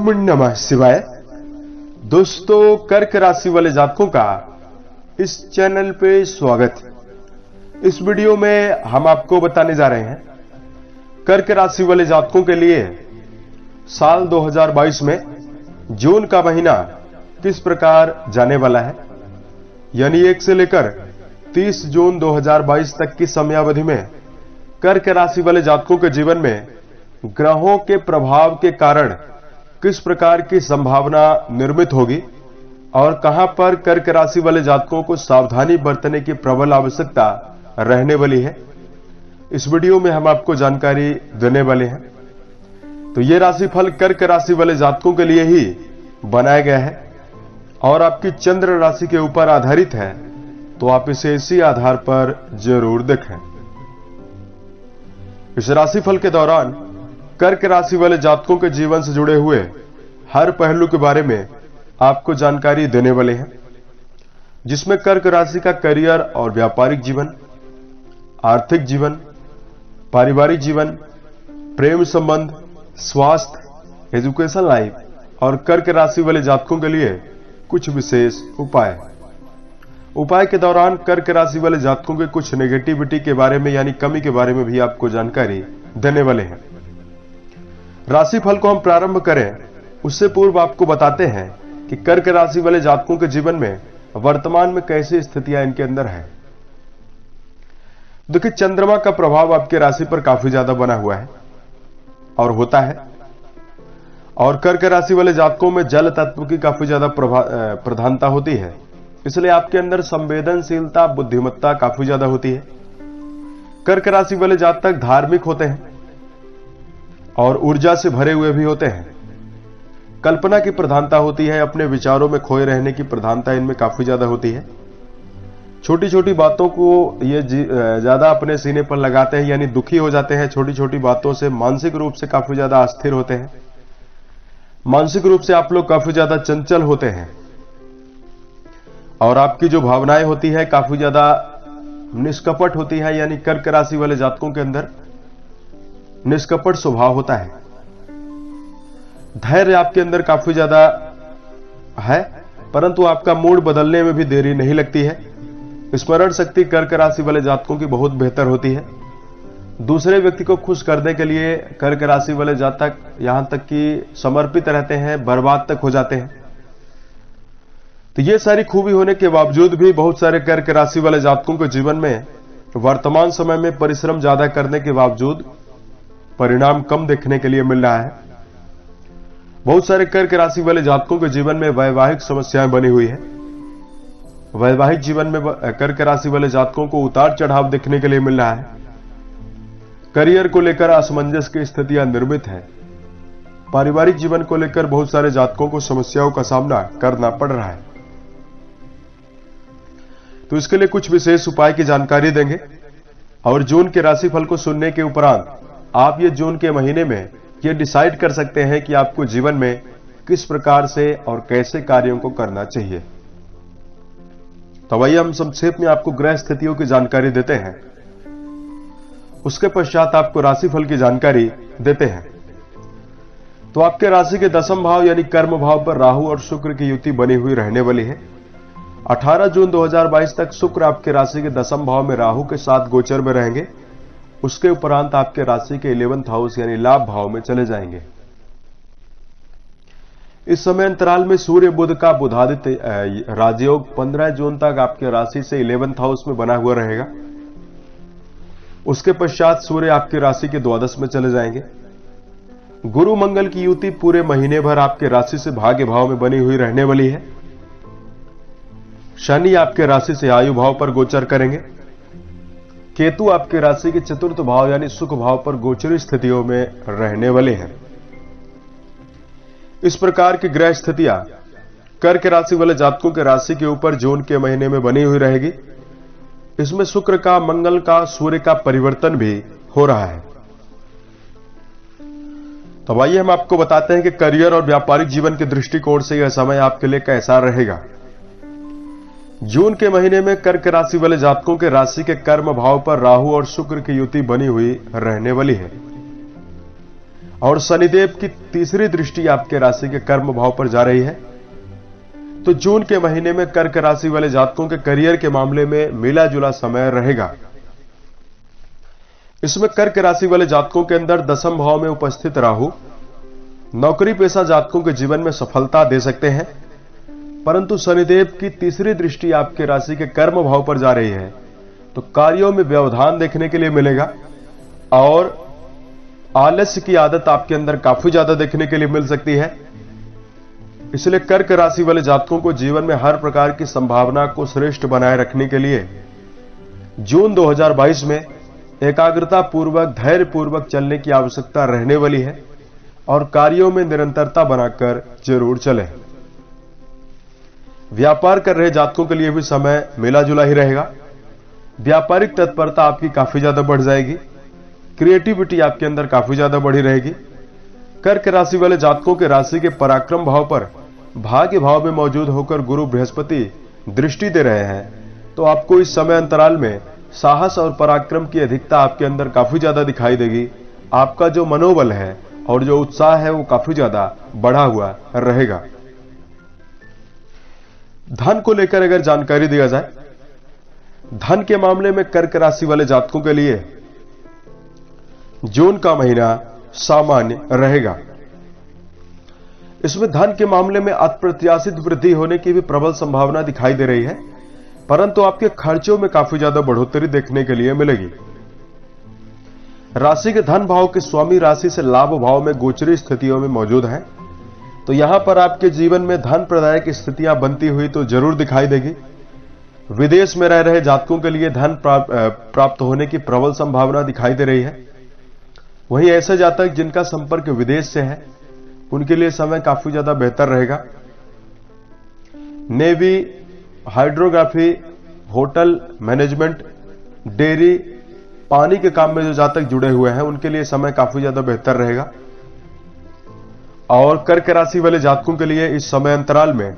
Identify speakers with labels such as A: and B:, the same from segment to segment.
A: ओम नमः शिवाय। दोस्तों, कर्क राशि वाले जातकों का इस चैनल पे स्वागत है। इस वीडियो में हम आपको बताने जा रहे हैं कर्क राशि वाले जातकों के लिए साल 2022 में जून का महीना किस प्रकार जाने वाला है। यानी 1 से लेकर 30 जून 2022 तक की समयावधि में कर्क राशि वाले जातकों के जीवन में ग्रहों के प्रभाव के कारण किस प्रकार की संभावना निर्मित होगी और कहां पर कर्क राशि वाले जातकों को सावधानी बरतने की प्रबल आवश्यकता रहने वाली है, इस वीडियो में हम आपको जानकारी देने वाले हैं। तो यह राशिफल कर्क राशि वाले जातकों के लिए ही बनाया गया है और आपकी चंद्र राशि के ऊपर आधारित है, तो आप इसे इसी आधार पर जरूर देखें। इस राशिफल के दौरान कर्क राशि वाले जातकों के जीवन से जुड़े हुए हर पहलू के बारे में आपको जानकारी देने वाले हैं, जिसमें कर्क राशि का करियर और व्यापारिक जीवन, आर्थिक जीवन, पारिवारिक जीवन, प्रेम संबंध, स्वास्थ्य, एजुकेशन लाइफ और कर्क राशि वाले जातकों के लिए कुछ विशेष उपाय के दौरान कर्क राशि वाले जातकों के कुछ नेगेटिविटी के बारे में यानी कमी के बारे में भी आपको जानकारी देने वाले हैं। राशिफल को हम प्रारंभ करें उससे पूर्व आपको बताते हैं कि कर्क राशि वाले जातकों के जीवन में वर्तमान में कैसी स्थितियां इनके अंदर है। देखिए, चंद्रमा का प्रभाव आपके राशि पर काफी ज्यादा बना हुआ है और होता है, और कर्क राशि वाले जातकों में जल तत्व की काफी ज्यादा प्रधानता होती है, इसलिए आपके अंदर संवेदनशीलता, बुद्धिमत्ता काफी ज्यादा होती है। कर्क राशि वाले जातक धार्मिक होते हैं और ऊर्जा से भरे हुए भी होते हैं। कल्पना की प्रधानता होती है, अपने विचारों में खोए रहने की प्रधानता इनमें काफी ज्यादा होती है। छोटी छोटी बातों को ये ज्यादा अपने सीने पर लगाते हैं, यानी दुखी हो जाते हैं छोटी छोटी बातों से। मानसिक रूप से काफी ज्यादा अस्थिर होते हैं। मानसिक रूप से आप लोग काफी ज्यादा चंचल होते हैं और आपकी जो भावनाएं होती है काफी ज्यादा निष्कपट होती है। यानी कर्क राशि वाले जातकों के अंदर निष्कपट स्वभाव होता है। धैर्य आपके अंदर काफी ज्यादा है, परंतु आपका मूड बदलने में भी देरी नहीं लगती है। स्मरण शक्ति कर्क राशि वाले जातकों की बहुत बेहतर होती है। दूसरे व्यक्ति को खुश करने के लिए कर्क राशि वाले जातक यहां तक कि समर्पित रहते हैं, बर्बाद तक हो जाते हैं। तो ये सारी खूबी होने के बावजूद भी बहुत सारे कर्क राशि वाले जातकों के जीवन में वर्तमान समय में परिश्रम ज्यादा करने के बावजूद परिणाम कम देखने के लिए मिल रहा है। बहुत सारे कर्क राशि वाले जातकों के जीवन में वैवाहिक समस्याएं बनी हुई है। वैवाहिक जीवन में कर्क राशि वाले जातकों को उतार चढ़ाव देखने के लिए मिल रहा है। करियर को लेकर असमंजस की स्थितियां निर्मित है। पारिवारिक जीवन को लेकर बहुत सारे जातकों को समस्याओं का सामना करना पड़ रहा है। तो इसके लिए कुछ विशेष उपाय की जानकारी देंगे और जून के राशिफल को सुनने के उपरांत आप ये जून के महीने में ये डिसाइड कर सकते हैं कि आपको जीवन में किस प्रकार से और कैसे कार्यों को करना चाहिए। तो वही हम संक्षेप में आपको ग्रह स्थितियों की जानकारी देते हैं, उसके पश्चात आपको राशिफल की जानकारी देते हैं। तो आपके राशि के 10वें भाव यानी कर्म भाव पर राहु और शुक्र की युति बनी हुई रहने वाली है। 18 जून 2022 तक शुक्र आपके राशि के 10वें भाव में राहु के साथ गोचर में रहेंगे। उसके उपरांत आपके राशि के 11th हाउस यानी लाभ भाव में चले जाएंगे। इस समय अंतराल में सूर्य बुध का बुधादित्य राजयोग 15 जून तक आपके राशि से 11th हाउस में बना हुआ रहेगा। उसके पश्चात सूर्य आपकी राशि के द्वादश में चले जाएंगे। गुरु मंगल की युति पूरे महीने भर आपके राशि से भाग्य भाव में बनी हुई रहने वाली है। शनि आपके राशि से आयु भाव पर गोचर करेंगे। केतु आपके राशि के 4th भाव यानी सुख भाव पर गोचरी स्थितियों में रहने वाले हैं। इस प्रकार की ग्रह स्थितियां कर्क राशि वाले जातकों के राशि के ऊपर जून के महीने में बनी हुई रहेगी। इसमें शुक्र का, मंगल का, सूर्य का परिवर्तन भी हो रहा है। तो आइए हम आपको बताते हैं कि करियर और व्यापारिक जीवन के दृष्टिकोण से यह समय आपके लिए कैसा रहेगा। जून के महीने में कर्क राशि वाले जातकों के राशि के कर्म भाव पर राहु और शुक्र की युति बनी हुई रहने वाली है। और शनिदेव की तीसरी दृष्टि आपके राशि के कर्म भाव पर जा रही है। तो जून के महीने में कर्क राशि वाले जातकों के करियर के मामले में मिला जुला समय रहेगा। इसमें कर्क राशि वाले जातकों के अंदर दसम भाव में उपस्थित राहु नौकरी पेशा जातकों के जीवन में सफलता दे सकते हैं, परंतु शनिदेव की तीसरी दृष्टि आपके राशि के कर्म भाव पर जा रही है, तो कार्यों में व्यवधान देखने के लिए मिलेगा और आलस्य की आदत आपके अंदर काफी ज्यादा देखने के लिए मिल सकती है। इसलिए कर्क राशि वाले जातकों को जीवन में हर प्रकार की संभावना को श्रेष्ठ बनाए रखने के लिए जून 2022 में एकाग्रता पूर्वक धैर्य पूर्वक चलने की आवश्यकता रहने वाली है और कार्यों में निरंतरता बनाकर जरूर चलें। व्यापार कर रहे जातकों के लिए भी समय मिला जुला ही रहेगा। व्यापारिक तत्परता आपकी काफी ज्यादा बढ़ जाएगी, क्रिएटिविटी आपके अंदर काफी ज्यादा बढ़ी रहेगी। कर्क राशि वाले जातकों के राशि के पराक्रम भाव पर भाग्य भाव में मौजूद होकर गुरु बृहस्पति दृष्टि दे रहे हैं, तो आपको इस समय अंतराल में साहस और पराक्रम की अधिकता आपके अंदर काफी ज्यादा दिखाई देगी। आपका जो मनोबल है और जो उत्साह है वो काफी ज्यादा बढ़ा हुआ रहेगा। धन को लेकर अगर जानकारी दिया जाए, धन के मामले में कर्क राशि वाले जातकों के लिए जून का महीना सामान्य रहेगा। इसमें धन के मामले में अप्रत्याशित वृद्धि होने की भी प्रबल संभावना दिखाई दे रही है, परंतु आपके खर्चों में काफी ज्यादा बढ़ोतरी देखने के लिए मिलेगी। राशि के धन भाव के स्वामी राशि से लाभ भाव में गोचरी स्थितियों में मौजूद है, तो यहां पर आपके जीवन में धन प्रदायक स्थितियां बनती हुई तो जरूर दिखाई देगी। विदेश में रह रहे जातकों के लिए धन प्राप्त होने की प्रबल संभावना दिखाई दे रही है। वहीं ऐसे जातक जिनका संपर्क विदेश से है, उनके लिए समय काफी ज्यादा बेहतर रहेगा। Navy, hydrography, hotel management, dairy, पानी के काम में जो जातक जुड़े हुए हैं, उनके लिए समय काफी ज्यादा बेहतर रहेगा। और कर्क राशि वाले जातकों के लिए इस समय अंतराल में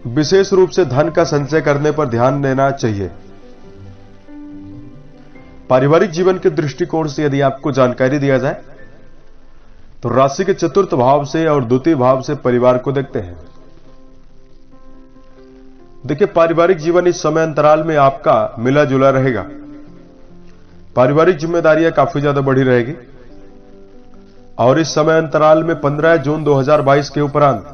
A: विशेष रूप से धन का संचय करने पर ध्यान देना चाहिए। पारिवारिक जीवन के दृष्टिकोण से यदि आपको जानकारी दिया जाए, तो राशि के चतुर्थ भाव से और द्वितीय भाव से परिवार को देखते हैं। देखिए, पारिवारिक जीवन इस समय अंतराल में आपका मिला जुला रहेगा। पारिवारिक जिम्मेदारियां काफी ज्यादा बढ़ी रहेगी और इस समय अंतराल में 15 जून 2022 के उपरांत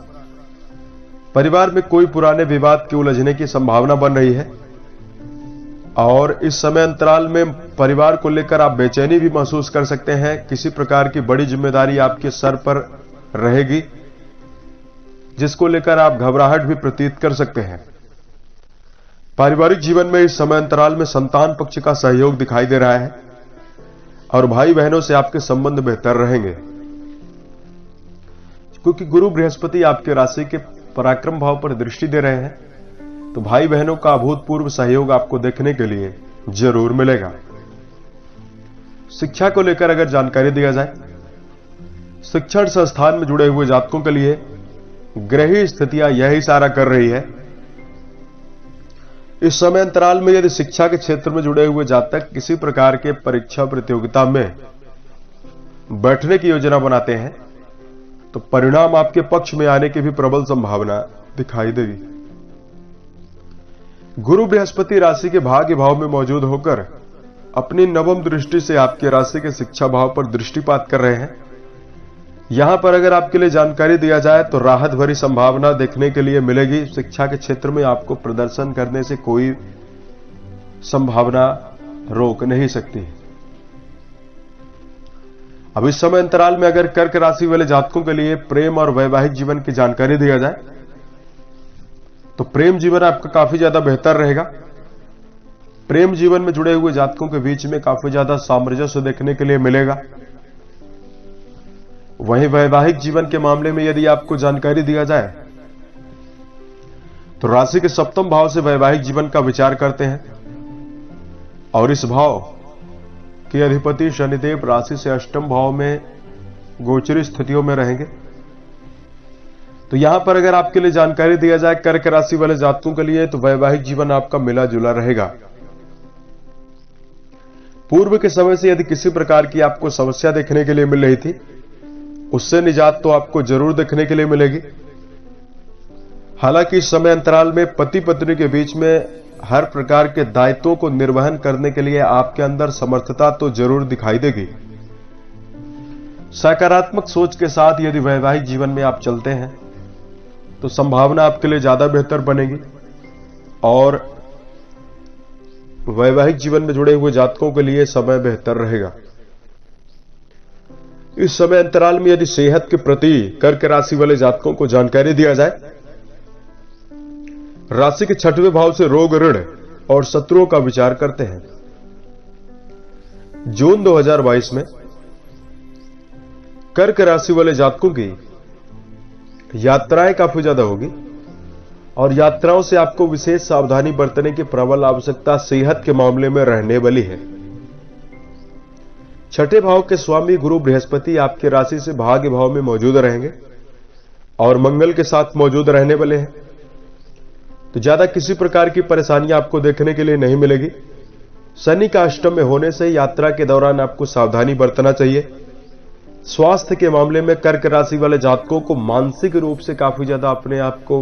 A: परिवार में कोई पुराने विवाद के उलझने की संभावना बन रही है और इस समय अंतराल में परिवार को लेकर आप बेचैनी भी महसूस कर सकते हैं। किसी प्रकार की बड़ी जिम्मेदारी आपके सर पर रहेगी, जिसको लेकर आप घबराहट भी प्रतीत कर सकते हैं। पारिवारिक जीवन में इस समय अंतराल में संतान पक्ष का सहयोग दिखाई दे रहा है और भाई बहनों से आपके संबंध बेहतर रहेंगे, क्योंकि गुरु बृहस्पति आपके राशि के पराक्रम भाव पर दृष्टि दे रहे हैं, तो भाई बहनों का अभूतपूर्व सहयोग आपको देखने के लिए जरूर मिलेगा। शिक्षा को लेकर अगर जानकारी दिया जाए, शिक्षण संस्थान में जुड़े हुए जातकों के लिए ग्रही स्थितियां यह इशारा कर रही है। इस समय अंतराल में यदि शिक्षा के क्षेत्र में जुड़े हुए जातक किसी प्रकार के परीक्षा प्रतियोगिता में बैठने की योजना बनाते हैं, तो परिणाम आपके पक्ष में आने की भी प्रबल संभावना दिखाई देगी। गुरु बृहस्पति राशि के भाग्य भाव में मौजूद होकर अपनी नवम दृष्टि से आपके राशि के शिक्षा भाव पर दृष्टिपात कर रहे हैं। यहां पर अगर आपके लिए जानकारी दिया जाए, तो राहत भरी संभावना देखने के लिए मिलेगी। शिक्षा के क्षेत्र में आपको प्रदर्शन करने से कोई संभावना रोक नहीं सकती। अब इस समय अंतराल में अगर कर्क राशि वाले जातकों के लिए प्रेम और वैवाहिक जीवन की जानकारी दिया जाए, तो प्रेम जीवन आपका काफी ज्यादा बेहतर रहेगा। प्रेम जीवन में जुड़े हुए जातकों के बीच में काफी ज्यादा सामंजस्य देखने के लिए मिलेगा। वहीं वैवाहिक जीवन के मामले में यदि आपको जानकारी दिया जाए, तो राशि के सप्तम भाव से वैवाहिक जीवन का विचार करते हैं और इस भाव के अधिपति शनिदेव राशि से अष्टम भाव में गोचरी स्थितियों में रहेंगे। तो यहां पर अगर आपके लिए जानकारी दिया जाए कर्क राशि वाले जातकों के लिए, तो वैवाहिक जीवन आपका मिला जुला रहेगा। पूर्व के समय से यदि किसी प्रकार की आपको समस्या देखने के लिए मिल रही थी, उससे निजात तो आपको जरूर देखने के लिए मिलेगी। हालांकि इस समय अंतराल में पति पत्नी के बीच में हर प्रकार के दायित्वों को निर्वहन करने के लिए आपके अंदर समर्थता तो जरूर दिखाई देगी। सकारात्मक सोच के साथ यदि वैवाहिक जीवन में आप चलते हैं तो संभावना आपके लिए ज्यादा बेहतर बनेगी और वैवाहिक जीवन में जुड़े हुए जातकों के लिए समय बेहतर रहेगा। इस समय अंतराल में यदि सेहत के प्रति कर्क राशि वाले जातकों को जानकारी दिया जाए, राशि के 6वें भाव से रोग, ऋण और शत्रुओं का विचार करते हैं। जून 2022 में कर्क राशि वाले जातकों की यात्राएं काफी ज्यादा होगी और यात्राओं से आपको विशेष सावधानी बरतने की प्रबल आवश्यकता सेहत के मामले में रहने वाली है। 6ठे भाव के स्वामी गुरु बृहस्पति आपकी राशि से भाग्य भाव में मौजूद रहेंगे और मंगल के साथ मौजूद रहने वाले हैं, तो ज्यादा किसी प्रकार की परेशानियां आपको देखने के लिए नहीं मिलेगी। शनि का अष्टम में होने से यात्रा के दौरान आपको सावधानी बरतना चाहिए। स्वास्थ्य के मामले में कर्क राशि वाले जातकों को मानसिक रूप से काफी ज्यादा अपने आप को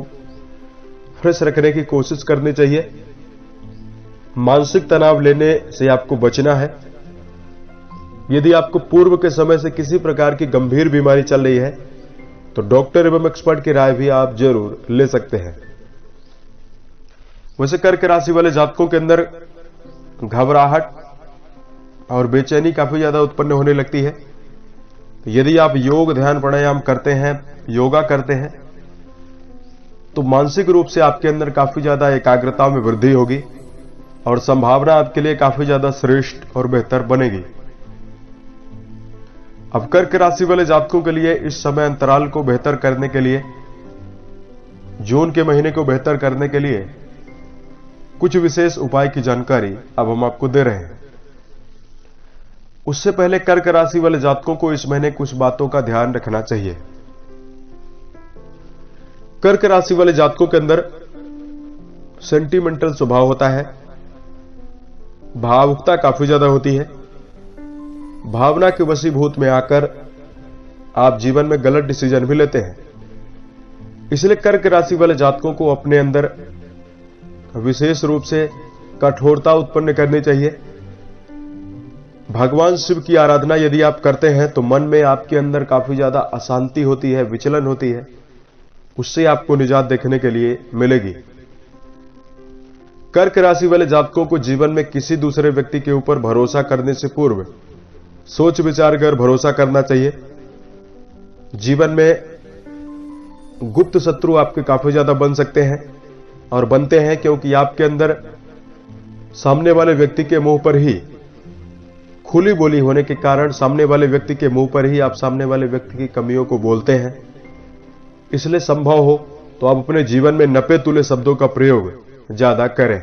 A: फ्रेश रखने की कोशिश करनी चाहिए। मानसिक तनाव लेने से आपको बचना है। यदि आपको पूर्व के समय से किसी प्रकार की गंभीर बीमारी चल रही है तो डॉक्टर एवं एक्सपर्ट की राय भी आप जरूर ले सकते हैं। वैसे कर्क राशि वाले जातकों के अंदर घबराहट और बेचैनी काफी ज्यादा उत्पन्न होने लगती है। यदि आप योग, ध्यान, प्राणायाम करते हैं, योगा करते हैं, तो मानसिक रूप से आपके अंदर काफी ज्यादा एकाग्रता में वृद्धि होगी और संभावना आपके लिए काफी ज्यादा श्रेष्ठ और बेहतर बनेगी। अब कर्क राशि वाले जातकों के लिए इस समय अंतराल को बेहतर करने के लिए, जून के महीने को बेहतर करने के लिए कुछ विशेष उपाय की जानकारी अब हम आपको दे रहे हैं। उससे पहले कर्क राशि वाले जातकों को इस महीने कुछ बातों का ध्यान रखना चाहिए। कर्क राशि वाले जातकों के अंदर सेंटिमेंटल स्वभाव होता है, भावुकता काफी ज्यादा होती है। भावना के वशीभूत में आकर आप जीवन में गलत डिसीजन भी लेते हैं। इसलिए कर्क राशि वाले जातकों को अपने अंदर विशेष रूप से कठोरता उत्पन्न करनी चाहिए। भगवान शिव की आराधना यदि आप करते हैं तो मन में आपके अंदर काफी ज्यादा अशांति होती है, विचलन होती है, उससे आपको निजात देखने के लिए मिलेगी। कर्क राशि वाले जातकों को जीवन में किसी दूसरे व्यक्ति के ऊपर भरोसा करने से पूर्व सोच विचार कर भरोसा करना चाहिए। जीवन में गुप्त शत्रु आपके काफी ज्यादा बन सकते हैं और बनते हैं, क्योंकि आपके अंदर सामने वाले व्यक्ति के मुंह पर ही खुली बोली होने के कारण सामने वाले व्यक्ति के मुंह पर ही आप सामने वाले व्यक्ति की कमियों को बोलते हैं। इसलिए संभव हो तो आप अपने जीवन में नपे तुले शब्दों का प्रयोग ज्यादा करें।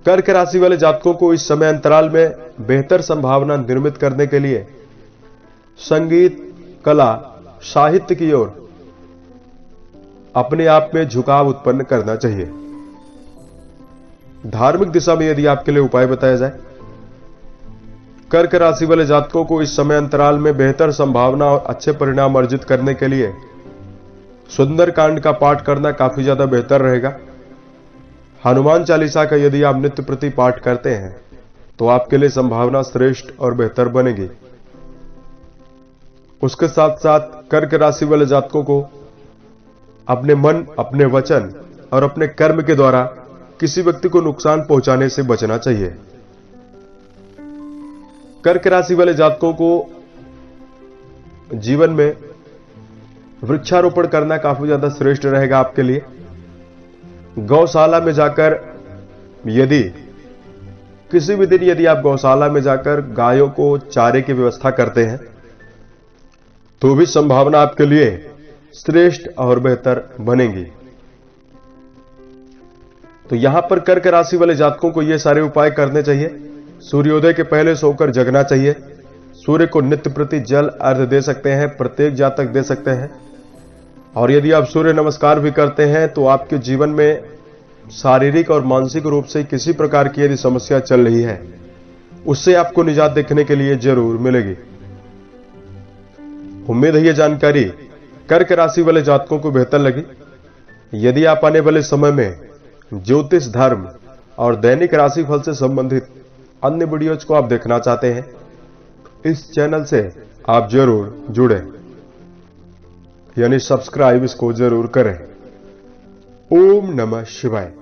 A: कर्क राशि वाले जातकों को इस समय अंतराल में बेहतर संभावना निर्मित करने के लिए संगीत, कला, साहित्य की ओर अपने आप में झुकाव उत्पन्न करना चाहिए। धार्मिक दिशा में यदि आपके लिए उपाय बताया जाए, कर्क राशि वाले जातकों को इस समय अंतराल में बेहतर संभावना और अच्छे परिणाम अर्जित करने के लिए सुंदरकांड का पाठ करना काफी ज्यादा बेहतर रहेगा। हनुमान चालीसा का यदि आप नित्य प्रति पाठ करते हैं तो आपके लिए संभावना श्रेष्ठ और बेहतर बनेगी। उसके साथ साथ कर्क राशि वाले जातकों को अपने मन, अपने वचन और अपने कर्म के द्वारा किसी व्यक्ति को नुकसान पहुंचाने से बचना चाहिए। कर्क राशि वाले जातकों को जीवन में वृक्षारोपण करना काफी ज्यादा श्रेष्ठ रहेगा आपके लिए। गौशाला में जाकर यदि किसी भी दिन यदि आप गौशाला में जाकर गायों को चारे की व्यवस्था करते हैं तो भी संभावना आपके लिए श्रेष्ठ और बेहतर बनेगी। तो यहां पर कर्क राशि वाले जातकों को यह सारे उपाय करने चाहिए। सूर्योदय के पहले सोकर जगना चाहिए। सूर्य को नित्य प्रति जल अर्घ्य दे सकते हैं, प्रत्येक जातक दे सकते हैं। और यदि आप सूर्य नमस्कार भी करते हैं तो आपके जीवन में शारीरिक और मानसिक रूप से किसी प्रकार की यदि समस्या चल रही है, उससे आपको निजात देखने के लिए जरूर मिलेगी। उम्मीद है यह जानकारी कर्क राशि वाले जातकों को बेहतर लगी। यदि आप आने वाले समय में ज्योतिष, धर्म और दैनिक राशिफल से संबंधित अन्य वीडियोज को आप देखना चाहते हैं, इस चैनल से आप जरूर जुड़ें, यानी सब्सक्राइब इसको जरूर करें। ओम नमः शिवाय।